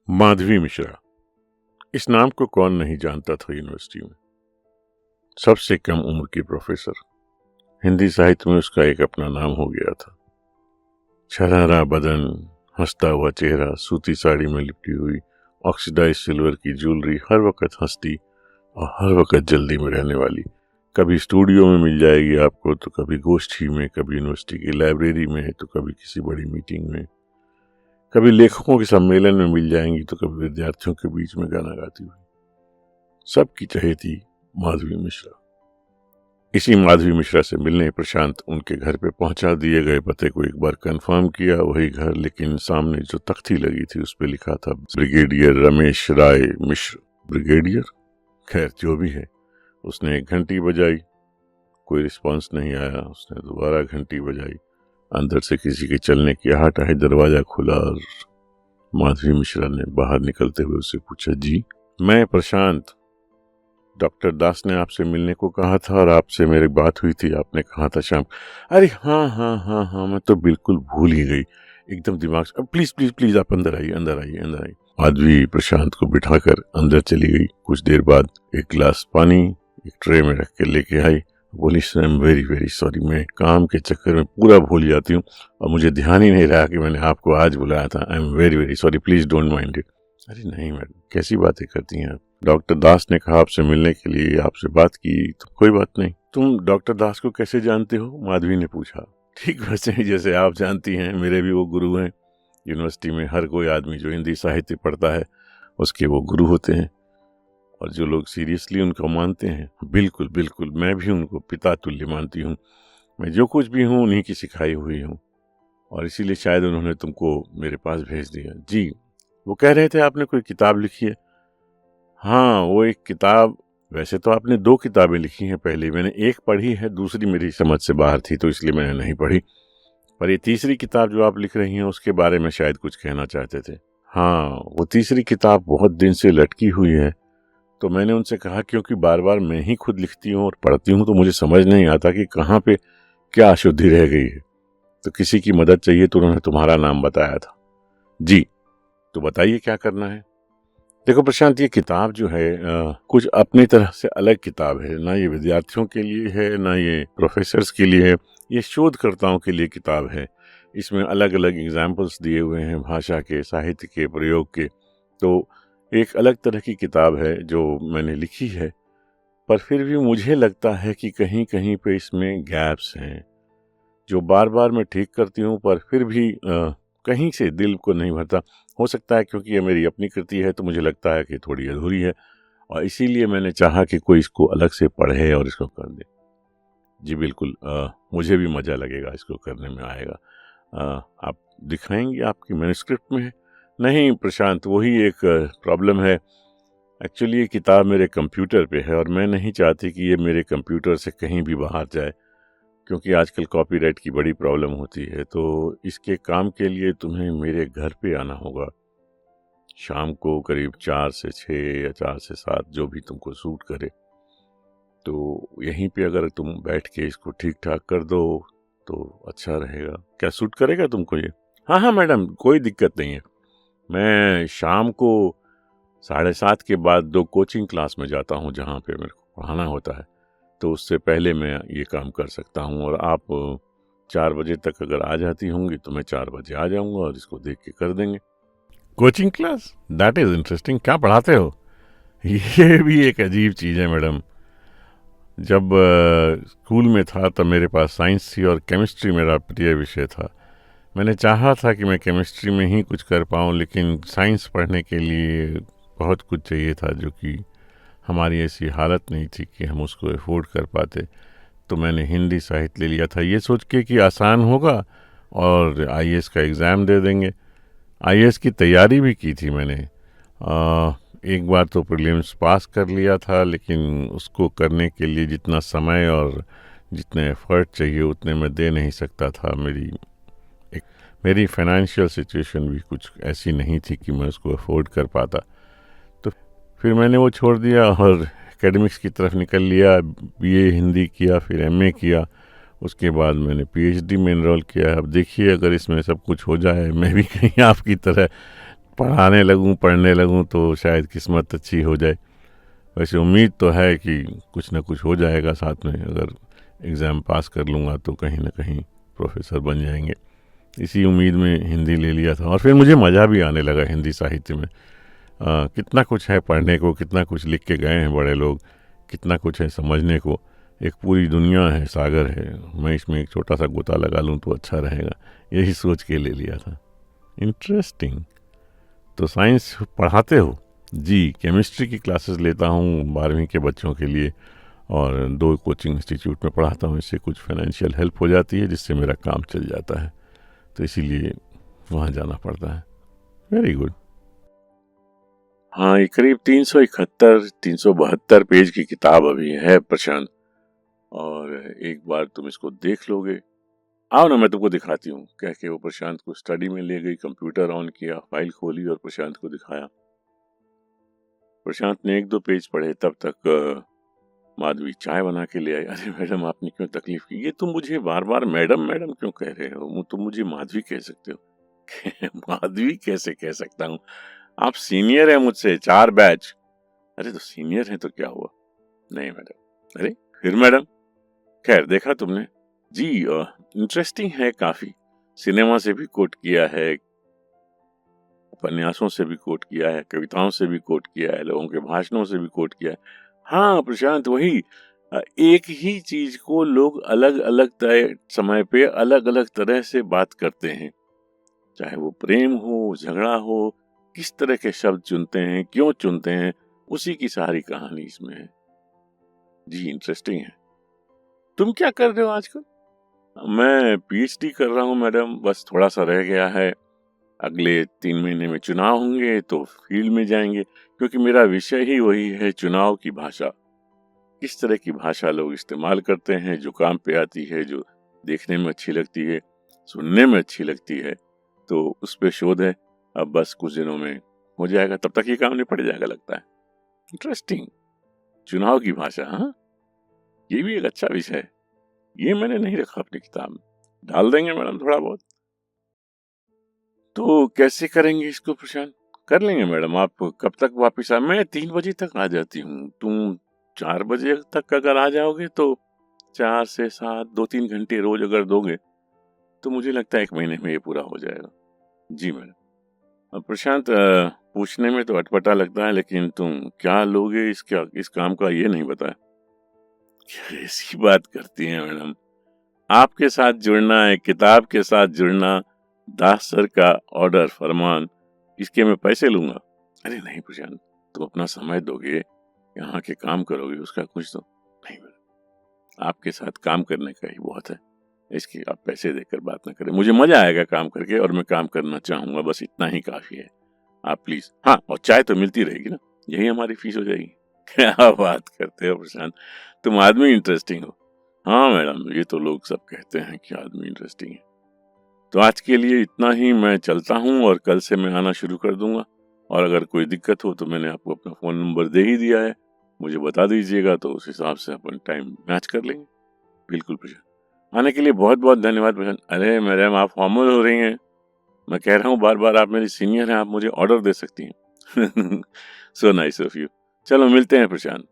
माधवी मिश्रा, इस नाम को कौन नहीं जानता था यूनिवर्सिटी में। सबसे कम उम्र की प्रोफेसर, हिंदी साहित्य में उसका एक अपना नाम हो गया था। छरहरा बदन, हंसता हुआ चेहरा, सूती साड़ी में लिपटी हुई ऑक्सीडाइज सिल्वर की ज्वेलरी, हर वक्त हंसती और हर वक्त जल्दी में रहने वाली। कभी स्टूडियो में मिल जाएगी आपको, तो कभी गोष्ठी में, कभी यूनिवर्सिटी की लाइब्रेरी में, तो कभी किसी बड़ी मीटिंग में, कभी लेखकों के सम्मेलन में मिल जाएंगी, तो कभी विद्यार्थियों के बीच में गाना गाती हुई। सबकी चहेती माधवी मिश्रा। इसी माधवी मिश्रा से मिलने प्रशांत उनके घर पे पहुंचा। दिए गए पते को एक बार कंफर्म किया, वही घर, लेकिन सामने जो तख्ती लगी थी उस पे लिखा था ब्रिगेडियर रमेश राय मिश्र। ब्रिगेडियर? खैर जो भी है। उसने एक घंटी बजाई, कोई रिस्पांस नहीं आया। उसने दोबारा घंटी बजाई, अंदर से किसी के चलने की आहट आई। दरवाजा खुला और माधवी मिश्रा ने बाहर निकलते हुए उससे पूछा, जी मैं प्रशांत, डॉक्टर दास ने आपसे मिलने को कहा था और आपसे मेरी बात हुई थी, आपने कहा था शाम। अरे हाँ हाँ हाँ हाँ, मैं तो बिल्कुल भूल ही गई, एकदम दिमाग से। प्लीज प्लीज प्लीज आप अंदर आइए, अंदर आइए, अंदर आइए। माधवी प्रशांत को बिठाकर अंदर चली गई। कुछ देर बाद एक गिलास पानी एक ट्रे में रख के लेके आई। बोली, I am very very sorry, मैं काम के चक्कर में पूरा भूल जाती हूँ और मुझे ध्यान ही नहीं रहा कि मैंने आपको आज बुलाया था। I am very very sorry, please don't mind it. अरे नहीं मैडम, कैसी बातें करती हैं आप? डॉक्टर दास ने कहा आपसे मिलने के लिए, आपसे बात की, तो कोई बात नहीं। तुम डॉक्टर दास को कैसे जानते हो? माधवी ने पूछा। ठीक वैसे ही जैसे आप जानती हैं, मेरे भी वो गुरु हैं। यूनिवर्सिटी में हर कोई आदमी जो हिंदी साहित्य पढ़ता है उसके वो गुरु होते हैं, और जो लोग सीरियसली उनको मानते हैं, बिल्कुल बिल्कुल, मैं भी उनको पिता तुल्य मानती हूँ। मैं जो कुछ भी हूँ उन्हीं की सिखाई हुई हूँ, और इसीलिए शायद उन्होंने तुमको मेरे पास भेज दिया। जी, वो कह रहे थे आपने कोई किताब लिखी है। हाँ, वो एक किताब, वैसे तो आपने 2 किताबें लिखी हैं पहले, मैंने एक पढ़ी है, दूसरी मेरी समझ से बाहर थी तो इसलिए मैंने नहीं पढ़ी। पर ये तीसरी किताब जो आप लिख रही हैं उसके बारे में शायद कुछ कहना चाहते थे। हाँ, वो तीसरी किताब बहुत दिन से लटकी हुई है, तो मैंने उनसे कहा क्योंकि बार बार मैं ही खुद लिखती हूँ और पढ़ती हूँ तो मुझे समझ नहीं आता कि कहाँ पे क्या अशुद्धि रह गई है, तो किसी की मदद चाहिए, तो उन्होंने तुम्हारा नाम बताया था। जी, तो बताइए क्या करना है। देखो प्रशांत, ये किताब जो है कुछ अपनी तरह से अलग किताब है। ना ये विद्यार्थियों के लिए है, ना ये प्रोफेसर्स के लिए है, ये शोधकर्ताओं के लिए किताब है। इसमें अलग अलग एग्जाम्पल्स दिए हुए हैं भाषा के, साहित्य के, प्रयोग के। तो एक अलग तरह की किताब है जो मैंने लिखी है, पर फिर भी मुझे लगता है कि कहीं कहीं पे इसमें गैप्स हैं जो बार बार मैं ठीक करती हूँ, पर फिर भी कहीं से दिल को नहीं भरता। हो सकता है क्योंकि ये मेरी अपनी कृति है तो मुझे लगता है कि थोड़ी अधूरी है, और इसीलिए मैंने चाहा कि कोई इसको अलग से पढ़े और इसको कर दे। जी बिल्कुल, मुझे भी मज़ा लगेगा इसको करने में आएगा। आप दिखाएंगे आपकी मैन्युस्क्रिप्ट में है? नहीं प्रशांत, वही एक प्रॉब्लम है। एक्चुअली ये किताब मेरे कंप्यूटर पे है और मैं नहीं चाहती कि ये मेरे कंप्यूटर से कहीं भी बाहर जाए, क्योंकि आजकल कॉपीराइट की बड़ी प्रॉब्लम होती है। तो इसके काम के लिए तुम्हें मेरे घर पे आना होगा शाम को करीब 4 से 6 या 4 से 7, जो भी तुमको सूट करे। तो यहीं पे अगर तुम बैठ के इसको ठीक ठाक कर दो तो अच्छा रहेगा। क्या सूट करेगा तुमको ये? हाँ हाँ मैडम, कोई दिक्कत नहीं है। मैं शाम को 7:30 के बाद 2 कोचिंग क्लास में जाता हूँ जहाँ पे मेरे को पढ़ाना होता है, तो उससे पहले मैं ये काम कर सकता हूँ। और आप 4 बजे तक अगर आ जाती होंगी तो मैं 4 बजे आ जाऊँगा और इसको देख के कर देंगे। Coaching class? That is interesting. क्या पढ़ाते हो? ये भी एक अजीब चीज़ है मैडम। जब स्कूल में था तब मेरे पास साइंस थी और केमिस्ट्री मेरा प्रिय विषय था। मैंने चाहा था कि मैं केमिस्ट्री में ही कुछ कर पाऊँ, लेकिन साइंस पढ़ने के लिए बहुत कुछ चाहिए था, जो कि हमारी ऐसी हालत नहीं थी कि हम उसको अफोर्ड कर पाते। तो मैंने हिंदी साहित्य ले लिया था, ये सोच के कि आसान होगा और आईएएस का एग्ज़ाम दे देंगे। आईएएस की तैयारी भी की थी मैंने। एक बार तो प्रीलिम्स पास कर लिया था, लेकिन उसको करने के लिए जितना समय और जितने एफर्ट चाहिए उतने मैं दे नहीं सकता था। मेरी फाइनेंशियल सिचुएशन भी कुछ ऐसी नहीं थी कि मैं उसको अफोर्ड कर पाता। तो फिर मैंने वो छोड़ दिया और एकेडमिक्स की तरफ निकल लिया। बीए हिंदी किया, फिर एमए किया, उसके बाद मैंने पीएचडी में एनरोल किया। अब देखिए, अगर इसमें सब कुछ हो जाए, मैं भी कहीं आपकी तरह पढ़ाने लगूं, पढ़ने लगूं तो शायद किस्मत अच्छी हो जाए। वैसे उम्मीद तो है कि कुछ ना कुछ हो जाएगा साथ में, अगर एग्ज़ाम पास कर लूँगा तो कहीं ना कहीं प्रोफेसर बन जाएंगे। इसी उम्मीद में हिंदी ले लिया था और फिर मुझे मज़ा भी आने लगा हिंदी साहित्य में। कितना कुछ है पढ़ने को, कितना कुछ लिख के गए हैं बड़े लोग, कितना कुछ है समझने को। एक पूरी दुनिया है, सागर है, मैं इसमें एक छोटा सा गोता लगा लूँ तो अच्छा रहेगा, यही सोच के ले लिया था। इंटरेस्टिंग। तो साइंस पढ़ाते हो? जी, केमिस्ट्री की क्लासेस लेता हूँ 12वीं के बच्चों के लिए और 2 कोचिंग इंस्टीट्यूट में पढ़ाता हूँ। इससे कुछ फाइनेंशियल हेल्प हो जाती है जिससे मेरा काम चल जाता है, तो इसीलिए वहाँ जाना पड़ता है। Very good. हाँ, ये करीब 371-372 पेज की किताब अभी है प्रशांत, और एक बार तुम इसको देख लोगे, आओ ना मैं तुमको दिखाती हूँ, कह के वो प्रशांत को स्टडी में ले गई, कंप्यूटर ऑन किया, फाइल खोली और प्रशांत को दिखाया। प्रशांत ने 1-2 पेज पढ़े, तब तक माधवी चाय बना के ले आई। अरे मैडम, आपने क्यों तकलीफ की? ये तुम मुझे बार बार मैडम मैडम क्यों कह रहे हो? तुम मुझे माधवी कह सकते हो। माधवी कैसे कह सकता हूँ? आप सीनियर है मुझसे 4 बैच। अरे तो सीनियर है तो क्या हुआ? नहीं मैडम। अरे फिर मैडम? खैर, देखा तुमने? जी, इंटरेस्टिंग है काफी। सिनेमा से भी कोट किया है, उपन्यासों से भी कोट किया है, कविताओं से भी कोट किया है, लोगों के भाषणों से भी कोट किया है। हाँ प्रशांत, वही एक ही चीज को लोग अलग अलग समय पे अलग अलग तरह से बात करते हैं, चाहे वो प्रेम हो, झगड़ा हो, किस तरह के शब्द चुनते हैं, क्यों चुनते हैं, उसी की सारी कहानी इसमें है। जी, इंटरेस्टिंग है। तुम क्या कर रहे हो आजकल? मैं पीएचडी कर रहा हूँ मैडम, बस थोड़ा सा रह गया है। अगले 3 महीने में चुनाव होंगे तो फील्ड में जाएंगे, क्योंकि मेरा विषय ही वही है, चुनाव की भाषा। किस तरह की भाषा लोग इस्तेमाल करते हैं, जो काम पे आती है, जो देखने में अच्छी लगती है, सुनने में अच्छी लगती है, तो उस पे शोध है। अब बस कुछ दिनों में हो जाएगा, तब तक ये काम निपट जाएगा लगता है। इंटरेस्टिंग। चुनाव की भाषा, हाँ, ये भी एक अच्छा विषय है। ये मैंने नहीं रखा अपनी किताब में, डाल देंगे मैडम थोड़ा बहुत। तो कैसे करेंगे इसको प्रशांत? कर लेंगे मैडम। आप कब तक वापस आ? मैं 3 बजे तक आ जाती हूँ। तुम 4 बजे तक अगर आ जाओगे तो 4 से 7, 2-3 घंटे रोज अगर दोगे तो मुझे लगता है 1 महीने में ये पूरा हो जाएगा। जी मैडम। अब प्रशांत, पूछने में तो अटपटा लगता है, लेकिन तुम क्या लोगे इस काम का ये नहीं बताया। कैसी बात करती हैं मैडम? आपके साथ जुड़ना है, किताब के साथ जुड़ना, दास सर का ऑर्डर फरमान, इसके मैं पैसे लूंगा? अरे नहीं प्रशांत, तुम अपना समय दोगे, यहाँ के काम करोगे, उसका कुछ तो नहीं मैडम। आपके साथ काम करने का ही बहुत है, इसकी आप पैसे देकर बात ना करें। मुझे मजा आएगा काम करके और मैं काम करना चाहूंगा, बस इतना ही काफी है। आप प्लीज, हाँ, और चाय तो मिलती रहेगी ना, यही हमारी फीस हो जाएगी। क्या बात करते हो प्रशांत, तुम आदमी इंटरेस्टिंग हो। हाँ मैडम, ये तो लोग सब कहते हैं कि आदमी इंटरेस्टिंग है। तो आज के लिए इतना ही, मैं चलता हूँ और कल से मैं आना शुरू कर दूंगा। और अगर कोई दिक्कत हो तो मैंने आपको अपना फ़ोन नंबर दे ही दिया है, मुझे बता दीजिएगा, तो उस हिसाब से अपन टाइम मैच कर लेंगे। बिल्कुल प्रशांत। आने के लिए बहुत बहुत धन्यवाद प्रशांत। अरे मैडम, आप फॉर्मल हो रही हैं। मैं कह रहा हूँ बार बार, आप मेरी सीनियर हैं, आप मुझे ऑर्डर दे सकती हैं। So nice of you. चलो मिलते हैं प्रशांत।